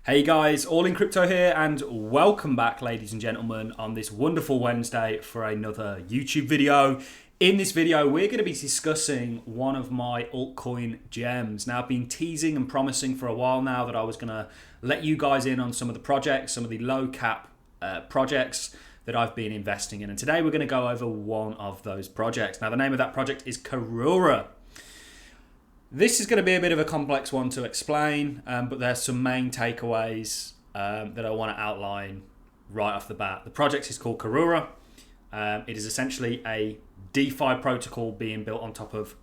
Hey guys, All in Crypto here, and welcome back, ladies and gentlemen, on this wonderful Wednesday for another YouTube video. In this video, we're going to be discussing one of my altcoin gems. Now, I've been teasing and promising for a while now that I was going to let you guys in on some of the projects, some of the low cap projects that I've been investing in. And today we're going to go over one of those projects. Now, the name of that project is Karura. This is going to be a bit of a complex one to explain, but there's some main takeaways that I want to outline right off the bat. The project is called Karura. It is essentially a DeFi protocol being built on top of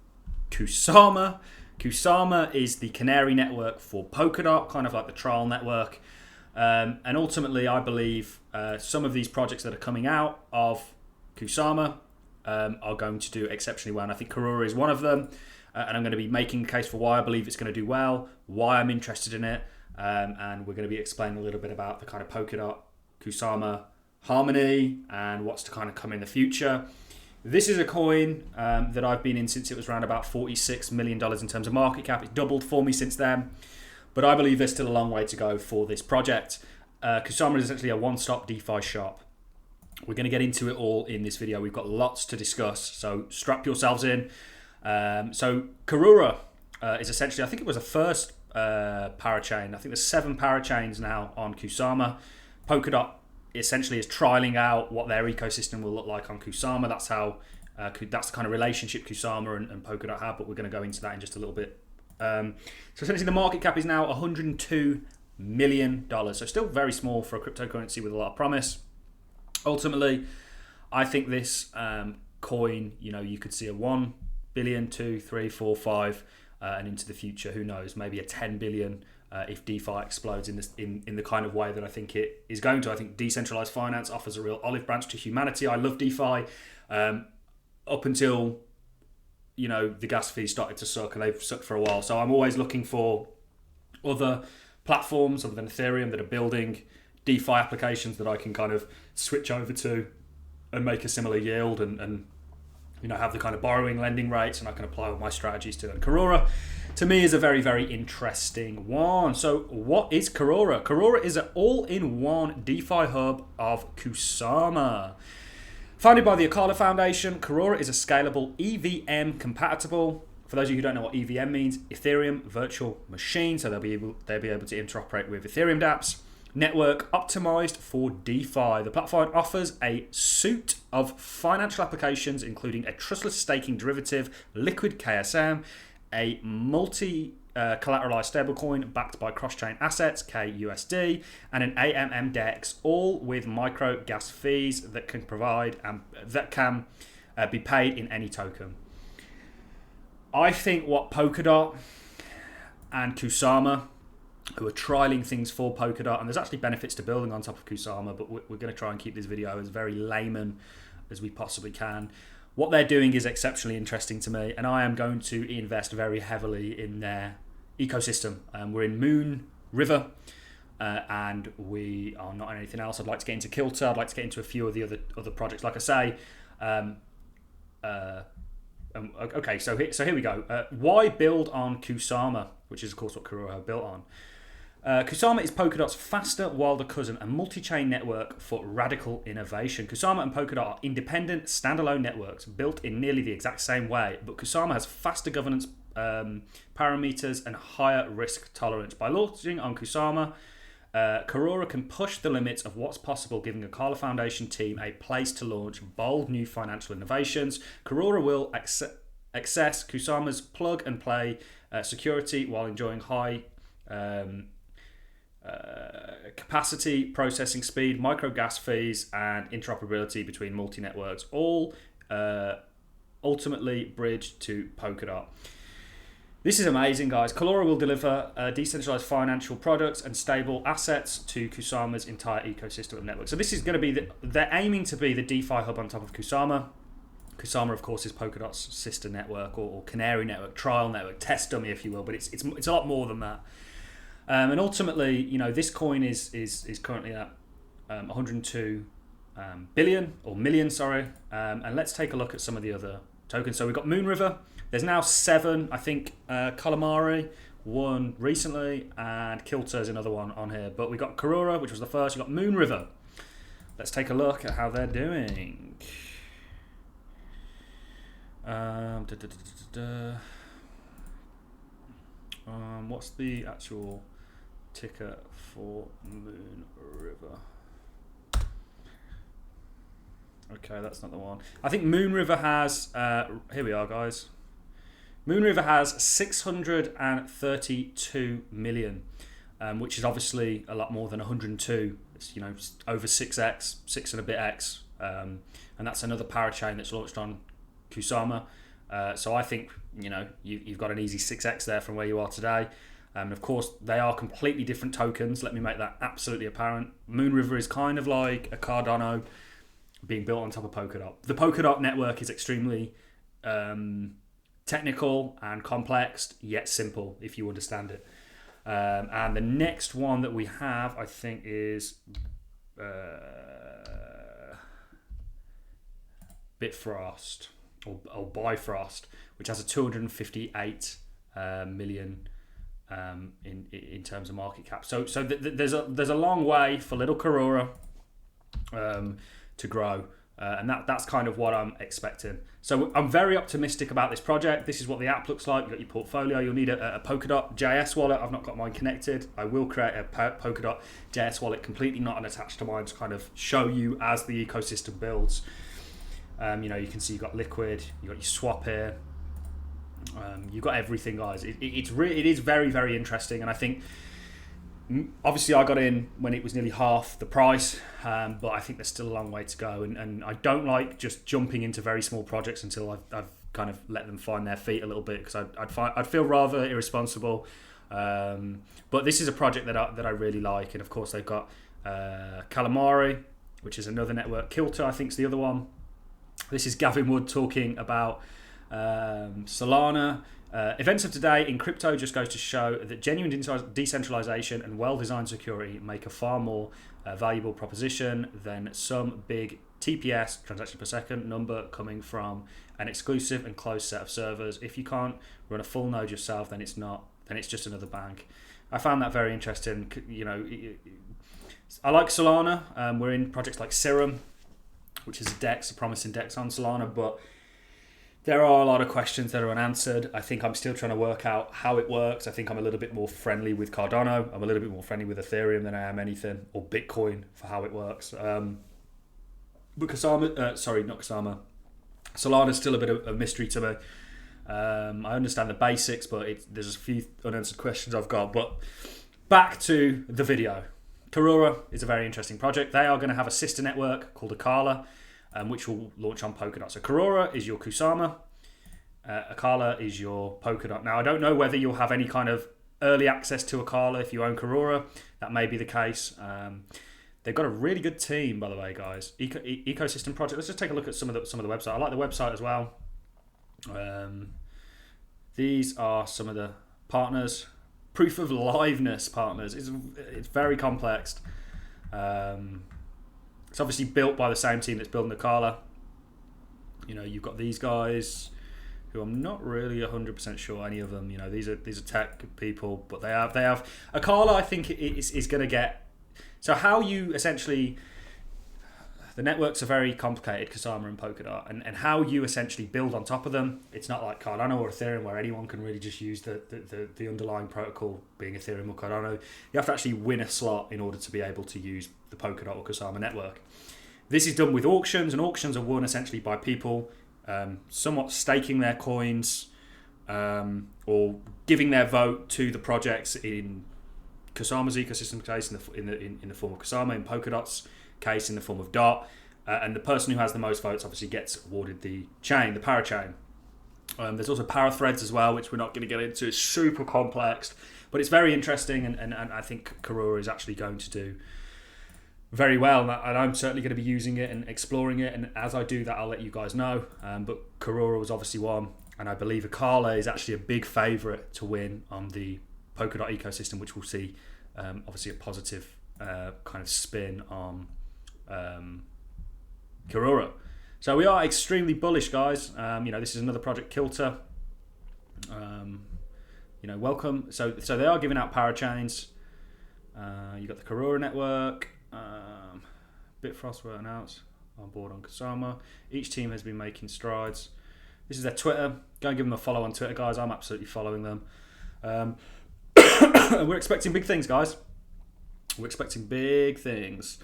Kusama. Kusama is the canary network for Polkadot, kind of like the trial network. And ultimately, I believe some of these projects that are coming out of Kusama are going to do exceptionally well. And I think Karura is one of them. And I'm going to be making a case for why I believe it's going to do well, why I'm interested in it, and we're going to be explaining a little bit about the kind of Polkadot, Kusama harmony and what's to kind of come in the future. This is a coin that I've been in since it was around about $46 million in terms of market cap. It's doubled for me since then, but I believe there's still a long way to go for this project. Kusama is essentially a one-stop DeFi shop. We're going to get into it all in this video. We've got lots to discuss, so strap yourselves in. So Karura is essentially, I think it was a first parachain. I think there's 7 parachains now on Kusama. Polkadot essentially is trialing out what their ecosystem will look like on Kusama. That's how that's the kind of relationship Kusama and Polkadot have, but we're going to go into that in just a little bit. So essentially the market cap is now $102 million. So still very small for a cryptocurrency with a lot of promise. Ultimately, I think this coin, you could see a 1 billion, 2, 3, 4, 5, and into the future, who knows, maybe a 10 billion if DeFi explodes in the kind of way that I think it is going to. I think decentralized finance offers a real olive branch to humanity. I love DeFi up until the gas fees started to suck, and they've sucked for a while. So I'm always looking for other platforms other than Ethereum that are building DeFi applications that I can kind of switch over to and make a similar yield and have the kind of borrowing, lending rates, and I can apply all my strategies to it. And Karura, to me, is a very, very interesting one. So what is Karura? Karura is an all-in-one DeFi hub of Kusama. Founded by the Akala Foundation, Karura is a scalable EVM compatible. For those of you who don't know what EVM means, Ethereum virtual machine. So they'll be able to interoperate with Ethereum dApps. Network optimized for DeFi. The platform offers a suite of financial applications, including a trustless staking derivative, liquid KSM, a multi-collateralized stablecoin backed by cross-chain assets, KUSD, and an AMM DEX, all with micro gas fees that can be paid in any token. I think what Polkadot and Kusama, who are trialing things for Polkadot, and there's actually benefits to building on top of Kusama, but we're going to try and keep this video as very layman as we possibly can. What they're doing is exceptionally interesting to me, and I am going to invest very heavily in their ecosystem. We're in Moon River, and we are not in anything else. I'd like to get into Kilter. I'd like to get into a few of the other projects. Like I say, okay, so here we go. Why build on Kusama, which is of course what Karura are built on. Kusama is Polkadot's faster, wilder cousin, a multi-chain network for radical innovation. Kusama and Polkadot are independent, standalone networks built in nearly the exact same way, but Kusama has faster governance parameters and higher risk tolerance. By launching on Kusama, Karura can push the limits of what's possible, giving a Akala Foundation team a place to launch bold new financial innovations. Karura will access Kusama's plug-and-play security while enjoying high capacity, processing speed, micro gas fees, and interoperability between multi-networks, all ultimately bridged to Polkadot. This is amazing, guys. Karura will deliver decentralized financial products and stable assets to Kusama's entire ecosystem of networks. So this is going to be they're aiming to be the DeFi hub on top of Kusama. Kusama, of course, is Polkadot's sister network or canary network, trial network, test dummy, if you will. But it's a lot more than that. And ultimately, this coin is currently at 102 billion or million, sorry. And let's take a look at some of the other tokens. So we've got Moon River. There's now 7, I think, Calamari, one recently, and Kilter is another one on here. But we got Karora, which was the first. We got Moon River. Let's take a look at how they're doing. What's the actual ticker for Moon River? Okay, that's not the one. I think Moon River has, here we are, guys. Moon River has 632 million, which is obviously a lot more than 102. It's, you know, over 6x, 6 and a bit x. And that's another parachain that's launched on Kusama. So I think, you know, you've got an easy 6x there from where you are today. And of course, they are completely different tokens. Let me make that absolutely apparent. Moon River is kind of like a Cardano being built on top of Polkadot. The Polkadot network is extremely technical and complex, yet simple if you understand it. And the next one that we have, I think, is Bitfrost or Bifrost, which has a 258 million in terms of market cap. So there's a long way for little Karora to grow, and that's kind of what I'm expecting. So I'm very optimistic about this project. This is what the app looks like. You've got your portfolio. You'll need a Polkadot JS wallet. I've not got mine connected. I will create a Polkadot JS wallet completely not attached to mine to kind of show you as the ecosystem builds. You know, you can see you've got liquid, you've got your swap here. You've got everything, guys. It is very, very interesting, and I think obviously I got in when it was nearly half the price, but I think there's still a long way to go, and I don't like just jumping into very small projects until I've kind of let them find their feet a little bit, because I'd feel rather irresponsible. But this is a project that I really like, and of course they've got Calamari, which is another network. Kilter, I think, is the other one. This is Gavin Wood talking about Solana. Events of today in crypto just goes to show that genuine decentralization and well-designed security make a far more valuable proposition than some big TPS, transaction per second, number coming from an exclusive and closed set of servers. If you can't run a full node yourself, then it's just another bank. I found that very interesting. You know, I like Solana. We're in projects like Serum, which is a promising DEX on Solana, but there are a lot of questions that are unanswered. I think I'm still trying to work out how it works. I think I'm a little bit more friendly with Cardano. I'm a little bit more friendly with Ethereum than I am anything, or Bitcoin for how it works. But Solana's still a bit of a mystery to me. I understand the basics, but there's a few unanswered questions I've got. But back to the video. Karora is a very interesting project. They are going to have a sister network called Akala, which will launch on Polkadot. So Karora is your Kusama, Akala is your Polkadot. Now, I don't know whether you'll have any kind of early access to Akala if you own Karora. That may be the case. They've got a really good team, by the way, guys. Ecosystem project. Let's just take a look at some of the website. I like the website as well. These are some of the partners. Proof of liveness partners. It's very complex. It's obviously built by the same team that's building Akala. You know, you've got these guys who I'm not really 100% sure any of them. You know, these are tech people, but they have Akala. I think is going to get. So how you essentially, the networks are very complicated, Kusama and Polkadot, and how you essentially build on top of them. It's not like Cardano or Ethereum where anyone can really just use the underlying protocol, being Ethereum or Cardano. You have to actually win a slot in order to be able to use the Polkadot or Kusama network. This is done with auctions, and auctions are won essentially by people somewhat staking their coins or giving their vote to the projects in Kusama's ecosystem case, in the form of Kusama, in Polkadot's case in the form of DOT, and the person who has the most votes obviously gets awarded the chain, the parachain. There's also parathreads as well, which we're not going to get into. It's super complex, but it's very interesting, and I think Karora is actually going to do very well, and I'm certainly going to be using it and exploring it, and as I do that, I'll let you guys know. But Karora was obviously one, and I believe Akala is actually a big favourite to win on the Polkadot ecosystem, which we'll see obviously a positive kind of spin on Karora. So we are extremely bullish, guys. You know, this is another project, Kilter. welcome. So they are giving out parachains. You got the Karora network. Bitfrost were announced on board on Kusama. Each team has been making strides. This is their Twitter. Go and give them a follow on Twitter, guys. I'm absolutely following them. We're expecting big things, guys. We're expecting big things.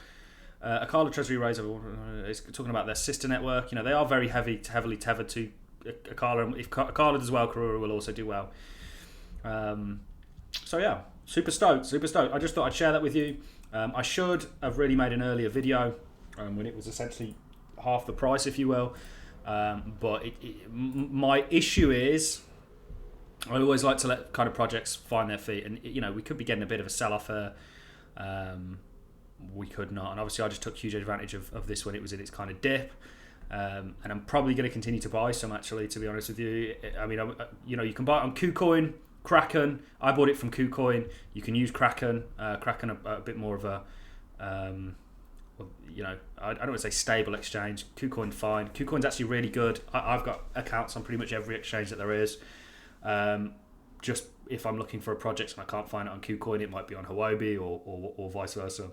Akala Treasury Raise is talking about their sister network. They are very heavily tethered to Akala. If Akala does well, Karura will also do well. So yeah, super stoked. I just thought I'd share that with you. I should have really made an earlier video when it was essentially half the price, if you will. But my issue is I always like to let kind of projects find their feet, and we could be getting a bit of a sell-off here. We could not, and obviously I just took huge advantage of this when it was in its kind of dip. And I'm probably going to continue to buy some, actually, to be honest with you. I mean, you can buy it on KuCoin, Kraken. I bought it from KuCoin. You can use Kraken. Kraken a bit more of a, I don't want to say stable exchange. KuCoin fine. KuCoin's actually really good. I've got accounts on pretty much every exchange that there is. Just if I'm looking for a project and I can't find it on KuCoin, it might be on Huobi or vice versa.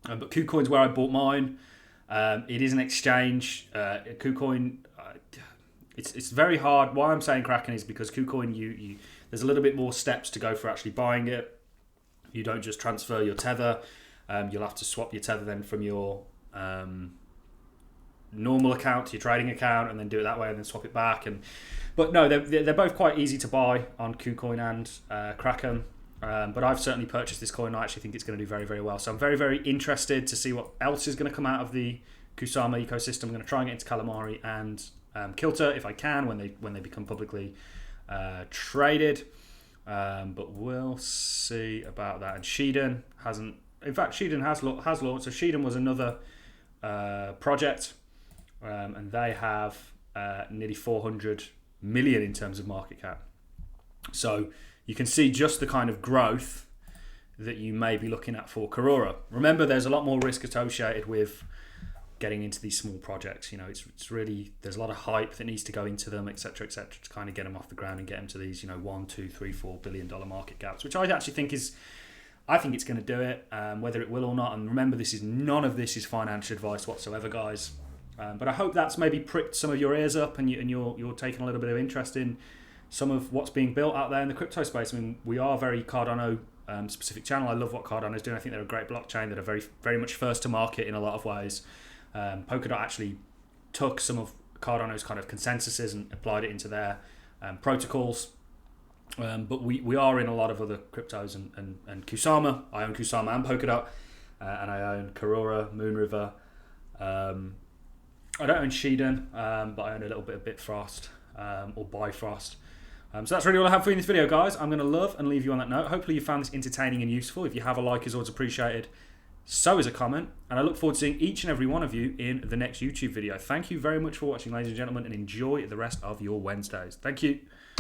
But KuCoin's where I bought mine. It is an exchange. KuCoin, it's very hard. Why I'm saying Kraken is because KuCoin, there's a little bit more steps to go for actually buying it. You don't just transfer your tether. You'll have to swap your tether then from your normal account to your trading account, and then do it that way, and then swap it back. But no, they're both quite easy to buy on KuCoin and Kraken. But I've certainly purchased this coin. I actually think it's going to do very, very well. So I'm very, very interested to see what else is going to come out of the Kusama ecosystem. I'm going to try and get into Calamari and Kilter if I can when they become publicly traded. But we'll see about that. And Sheeden hasn't. In fact, Sheeden has launched. So Sheeden was another project, and they have nearly 400 million in terms of market cap. So you can see just the kind of growth that you may be looking at for Karora. Remember, there's a lot more risk associated with getting into these small projects. It's really, there's a lot of hype that needs to go into them, etc., to kind of get them off the ground and get them to these, $1, $2, $3, $4 billion market caps, which I actually think I think it's going to do it, whether it will or not. And remember, none of this is financial advice whatsoever, guys. But I hope that's maybe pricked some of your ears up, and you're taking a little bit of interest in some of what's being built out there in the crypto space. I mean, we are a very Cardano specific channel. I love what Cardano is doing. I think they're a great blockchain that are very, very much first to market in a lot of ways. Polkadot actually took some of Cardano's kind of consensuses and applied it into their protocols. But we are in a lot of other cryptos and Kusama. I own Kusama and Polkadot, and I own Karora, Moonriver. I don't own Sheeden, but I own a little bit of Bitfrost or Bifrost. So that's really all I have for you in this video, guys. I'm going to love and leave you on that note. Hopefully you found this entertaining and useful. If you have, a like is always appreciated. So is a comment. And I look forward to seeing each and every one of you in the next YouTube video. Thank you very much for watching, ladies and gentlemen, and enjoy the rest of your Wednesdays. Thank you.